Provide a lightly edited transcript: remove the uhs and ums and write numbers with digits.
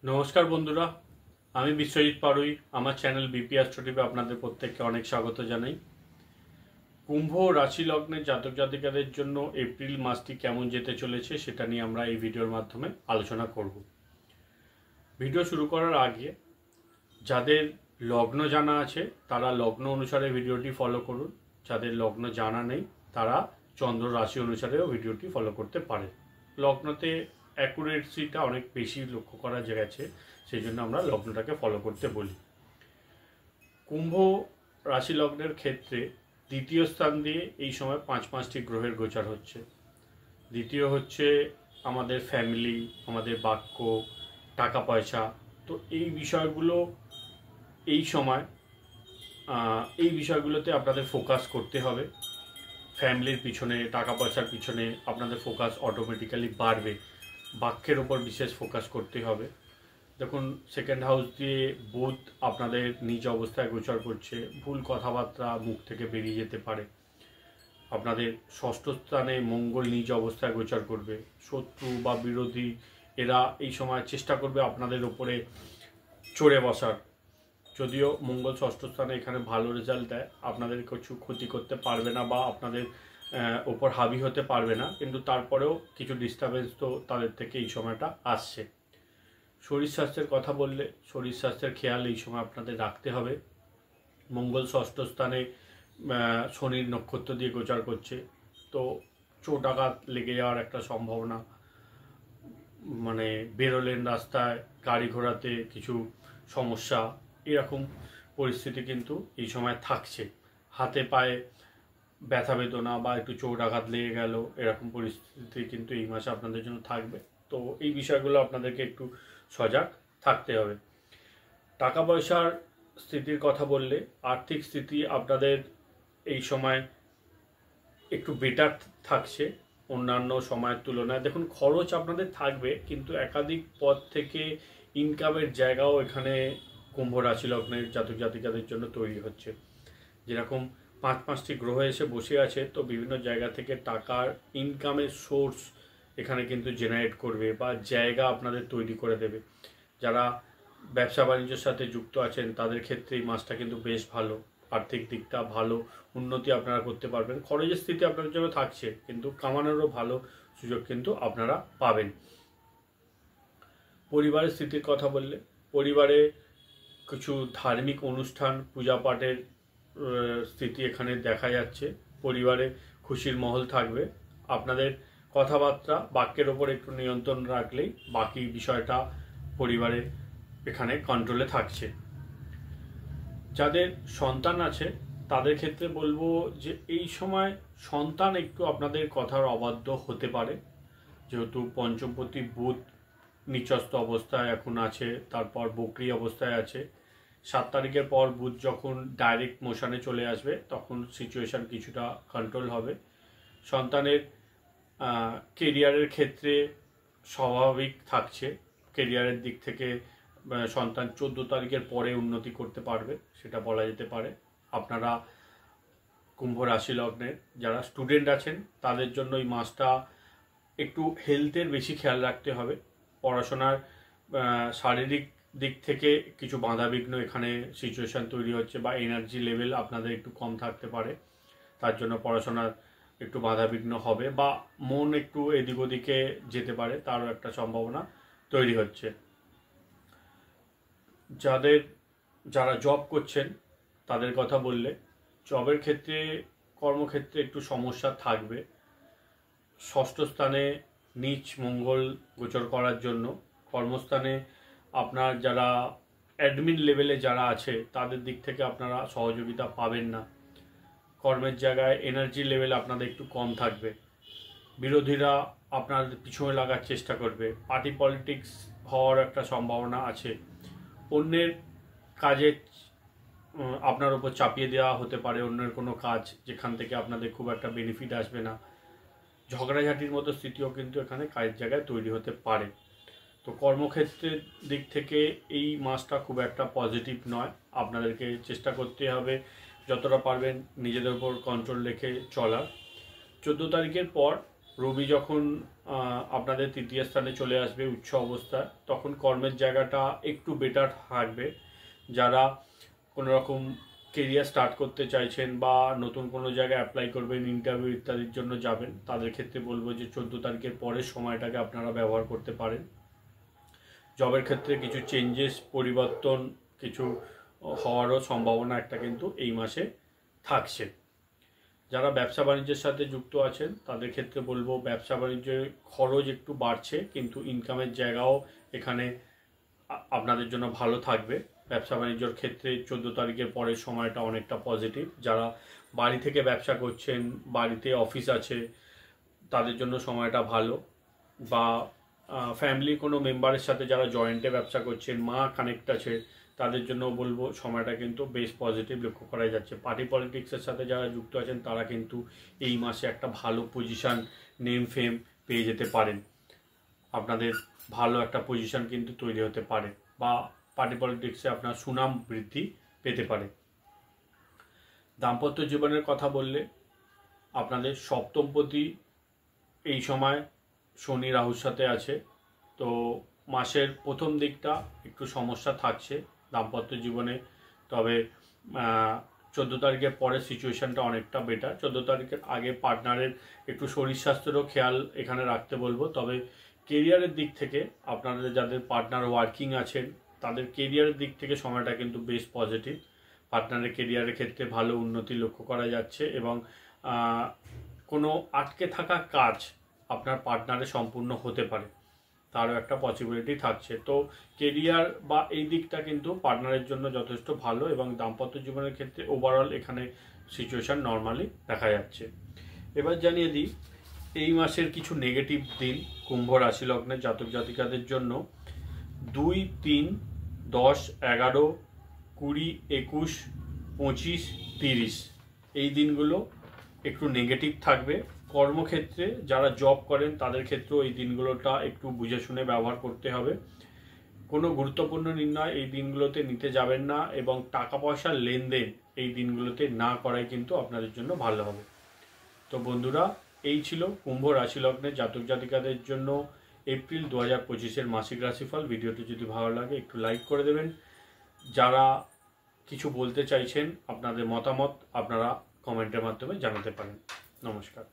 নমস্কার বন্ধুরা, আমি বিশ্বজিৎ পারুই। আমার চ্যানেল বিপি অ্যাস্ট্রো টিভি আপনাদের প্রত্যেককে অনেক স্বাগত জানাই। কুম্ভ রাশি লগ্নের জাতক জাতিকাদের জন্য এপ্রিল মাসটি কেমন যেতে চলেছে সেটা নিয়ে আমরা এই ভিডিওর মাধ্যমে আলোচনা করব। ভিডিও শুরু করার আগে যাদের লগ্ন জানা আছে তারা লগ্ন অনুসারে ভিডিওটি ফলো করুন, যাদের লগ্ন জানা নেই তারা চন্দ্র রাশি অনুসারেও ভিডিওটি ফলো করতে পারে। লগ্নতে অ্যাকুরেসিটা অনেক বেশি লক্ষ্য করা গেছে, সেই জন্য আমরা লগ্নটাকে ফলো করতে বলি। কুম্ভ রাশি লগ্নের ক্ষেত্রে দ্বিতীয় স্থান দিয়ে এই সময় পাঁচটি গ্রহের গোচর হচ্ছে। দ্বিতীয় হচ্ছে আমাদের ফ্যামিলি, আমাদের বাক্য, টাকা পয়সা। তো এই বিষয়গুলো এই বিষয়গুলোতে আপনাদের ফোকাস করতে হবে। ফ্যামিলির পিছনে, টাকা পয়সার পিছনে আপনাদের ফোকাস অটোমেটিক্যালি বাড়বে। বাক্যের ওপর বিশেষ ফোকাস করতে হবে। দেখুন, সেকেন্ড হাউস দিয়ে বুধ আপনাদের নিজ অবস্থায় গোচর করছে। ভুল কথাবার্তা মুখ থেকে বেরিয়ে যেতে পারে। আপনাদের ষষ্ঠ স্থানে মঙ্গল নিজ অবস্থায় গোচর করবে। শত্রু বা বিরোধী এরা এই সময় চেষ্টা করবে আপনাদের ওপরে চড়ে বসার। যদিও মঙ্গল ষষ্ঠ স্থানে এখানে ভালো রেজাল্ট দেয়, আপনাদের কিছু ক্ষতি করতে পারবে না বা আপনাদের ওপর হাবি হতে পারবে না, কিন্তু তারপরেও কিছু ডিস্টারবেন্স তো তাদের থেকে এই সময়টা আসছে। শরীর স্বাস্থ্যের কথা বললে শরীর স্বাস্থ্যের খেয়াল এই সময় আপনাদের রাখতে হবে। মঙ্গল ষষ্ঠ স্থানে শনির নক্ষত্র দিয়ে গোচর করছে, তো চোট আঘাত লেগে যাওয়ার একটা সম্ভাবনা, মানে বেরোলেন রাস্তায় গাড়ি ঘোড়াতে কিছু সমস্যা, এরকম পরিস্থিতি কিন্তু এই সময় থাকছে। হাতে পায়ে ব্যথা বেদনা বা একটু চোট আঘাত লেগে গেল, এরকম পরিস্থিতি কিন্তু এই মাসে আপনাদের জন্য থাকবে। তো এই বিষয়গুলো আপনাদেরকে একটু সজাগ থাকতে হবে। টাকা পয়সার স্থিতির কথা বললে আর্থিক স্থিতি আপনাদের এই সময় একটু বেটার থাকছে অন্যান্য সময়ের তুলনায়। দেখুন, খরচ আপনাদের থাকবে, কিন্তু একাধিক পদ থেকে ইনকামের জায়গাও এখানে কুম্ভ রাশি লগ্নের জাতক জাতিকাদের জন্য তৈরি হচ্ছে। যেরকম পাঁচটি গ্রহ এসে বসে আছে, তো বিভিন্ন জায়গা থেকে টাকার ইনকামের সোর্স এখানে কিন্তু জেনারেট করবে বা জায়গা আপনাদের তৈরি করে দেবে। যারা ব্যবসা বাণিজ্যের সাথে যুক্ত আছেন তাদের ক্ষেত্রে এই মাসটা কিন্তু বেশ ভালো। আর্থিক দিকটা ভালো, উন্নতি আপনারা করতে পারবেন। খরচের স্থিতি আপনাদের জন্য থাকছে, কিন্তু কামানোরও ভালো সুযোগ কিন্তু আপনারা পাবেন। পরিবারের স্থিতির কথা বললে পরিবারে কিছু ধার্মিক অনুষ্ঠান, পূজা পাঠের স্থিতি এখানে দেখা যাচ্ছে। পরিবারে খুশির মহল থাকবে। আপনাদের কথাবার্তা, বাক্যের ওপর একটু নিয়ন্ত্রণ রাখলেই বাকি বিষয়টা পরিবারে এখানে কন্ট্রোলে থাকছে। যাদের সন্তান আছে তাদের ক্ষেত্রে বলবো যে এই সময় সন্তান একটু আপনাদের কথার অবাধ্য হতে পারে, যেহেতু পঞ্চমপতি বুধ নিচস্থ অবস্থায় এখন আছে, তারপর বক্রি অবস্থায় আছে। 7 তারিখের পর বুধ যখন ডাইরেক্ট মোশনে চলে আসবে তখন সিচুয়েশান কিছুটা কন্ট্রোল হবে। সন্তানের কেরিয়ারের ক্ষেত্রে স্বাভাবিক থাকছে। কেরিয়ারের দিক থেকে সন্তান 14 তারিখের পরে উন্নতি করতে পারবে, সেটা বলা যেতে পারে। আপনারা কুম্ভ রাশি লগ্নের যারা স্টুডেন্ট আছেন তাদের জন্য এই মাসটা একটু হেলথের বেশি খেয়াল রাখতে হবে। পড়াশোনার শারীরিক দিক থেকে কিছু বাধাবিঘ্ন এখানে সিচুয়েশান তৈরি হচ্ছে, বা এনার্জি লেভেল আপনাদের একটু কম থাকতে পারে, তার জন্য পড়াশোনার একটু বাধাবিঘ্ন হবে বা মন একটু এদিক ওদিকে যেতে পারে, তারও একটা সম্ভাবনা তৈরি হচ্ছে। যারা জব করছেন তাদের কথা বললে জবের ক্ষেত্রে, কর্মক্ষেত্রে একটু সমস্যা থাকবে। ষষ্ঠ স্থানে নীচ মঙ্গল গোচর করার জন্য কর্মস্থানে আপনার যারা অ্যাডমিন লেভেলে যারা আছে তাদের দিক থেকে আপনারা সহযোগিতা পাবেন না। কর্মের জায়গায় এনার্জি লেভেল আপনাদের একটু কম থাকবে। বিরোধীরা আপনাদের পিছনে লাগার চেষ্টা করবে। পার্টি পলিটিক্স হওয়ার একটা সম্ভাবনা আছে। অন্যের কাজে আপনার উপর চাপিয়ে দেওয়া হতে পারে, অন্যের কোনো কাজ যেখান থেকে আপনাদের খুব একটা বেনিফিট আসবে না। ঝগড়াঝাটির মতো স্থিতিও কিন্তু এখানে কাজের জায়গায় তৈরি হতে পারে। তো কর্মক্ষেত্রের দিক থেকে এই মাসটা খুব একটা পজিটিভ নয়। আপনাদেরকে চেষ্টা করতে হবে যতটা পারবেন নিজেদের উপর কন্ট্রোল রেখে চলার। 14 তারিখের পর রবি যখন আপনাদের তৃতীয় স্থানে চলে আসবে উচ্চ অবস্থা, তখন কর্মের জায়গাটা একটু বেটার থাকবে। যারা কোনো রকম কেরিয়ার স্টার্ট করতে চাইছেন বা নতুন কোনো জায়গায় অ্যাপ্লাই করবেন, ইন্টারভিউ ইত্যাদির জন্য যাবেন, তাদের ক্ষেত্রে বলবো যে 14 তারিখের পরের সময়টাকে আপনারা ব্যবহার করতে পারেন। জবের ক্ষেত্রে কিছু চেঞ্জেস, পরিবর্তন কিছু হওয়ারও সম্ভাবনা একটা কিন্তু এই মাসে থাকছে। যারা ব্যবসা বাণিজ্যের সাথে যুক্ত আছেন তাদের ক্ষেত্রে বলবো ব্যবসা বাণিজ্যের খরচ একটু বাড়ছে, কিন্তু ইনকামের জায়গাও এখানে আপনাদের জন্য ভালো থাকবে। ব্যবসা বাণিজ্যর ক্ষেত্রে 14 তারিখের পরের সময়টা অনেকটা পজিটিভ। যারা বাড়ি থেকে ব্যবসা করছেন, বাড়িতে অফিস আছে, তাদের জন্য সময়টা ভালো। বা ফ্যামিলির কোনো মেম্বারের সাথে যারা জয়েন্টে ব্যবসা করছেন, মা কানেক্ট আছে, তাদের জন্য বলবো সময়টা কিন্তু বেশ পজিটিভ লক্ষ্য করা যাচ্ছে। পার্টি পলিটিক্সের সাথে যারা যুক্ত আছেন তারা কিন্তু এই মাসে একটা ভালো পজিশান, নেম ফেম পেয়ে যেতে পারেন। আপনাদের ভালো একটা পজিশান কিন্তু তৈরি হতে পারে, বা পার্টি পলিটিক্সে আপনার সুনাম বৃদ্ধি পেতে পারে। দাম্পত্য জীবনের কথা বললে আপনাদের সপ্তমপতি এই সময় শনি রাহুর সাথে আছে, তো মাসের প্রথম দিকটা একটু সমস্যা থাকছে দাম্পত্য জীবনে। তবে 14 তারিখের পরের সিচুয়েশানটা অনেকটা বেটার। 14 তারিখের আগে পার্টনারের একটু শরীর স্বাস্থ্যেরও খেয়াল এখানে রাখতে বলবো। তবে কেরিয়ারের দিক থেকে আপনাদের যাদের পার্টনার ওয়ার্কিং আছেন তাদের কেরিয়ারের দিক থেকে সময়টা কিন্তু বেশ পজিটিভ। পার্টনারের কেরিয়ারের ক্ষেত্রে ভালো উন্নতি লক্ষ্য করা যাচ্ছে, এবং কোনো আটকে থাকা কাজ আপনার পার্টনারে সম্পূর্ণ হতে পারে, তারও একটা পসিবিলিটি থাকছে। তো কেরিয়ার বা এই দিকটা কিন্তু পার্টনারের জন্য যথেষ্ট ভালো, এবং দাম্পত্য জীবনের ক্ষেত্রে ওভারঅল এখানে সিচুয়েশান নর্মালি দেখা যাচ্ছে। এবার জানিয়ে দিই এই মাসের কিছু নেগেটিভ দিন কুম্ভ রাশি লগ্নের জাতক জাতিকাদের জন্য। 2, 3, 10, 11, 20, 21, 25, 30 এই দিনগুলো একটু নেগেটিভ থাকবে। কর্মক্ষেত্রে যারা জব করেন তাদের ক্ষেত্রেও এই দিনগুলোটা একটু বুঝে শুনে ব্যবহার করতে হবে। কোনো গুরুত্বপূর্ণ নির্ণয় এই দিনগুলোতে নিতে যাবেন না, এবং টাকা পয়সার লেনদেন এই দিনগুলোতে না করাই কিন্তু আপনাদের জন্য ভালো হবে। তো বন্ধুরা, এই ছিল কুম্ভ রাশি লগ্নের জাতক জাতিকাদের জন্য এপ্রিল 2025-এর মাসিক রাশিফল। ভিডিওটি যদি ভালো লাগে একটু লাইক করে দেবেন। যারা কিছু বলতে চাইছেন আপনাদের মতামত আপনারা কমেন্টের মাধ্যমে জানাতে পারেন। নমস্কার।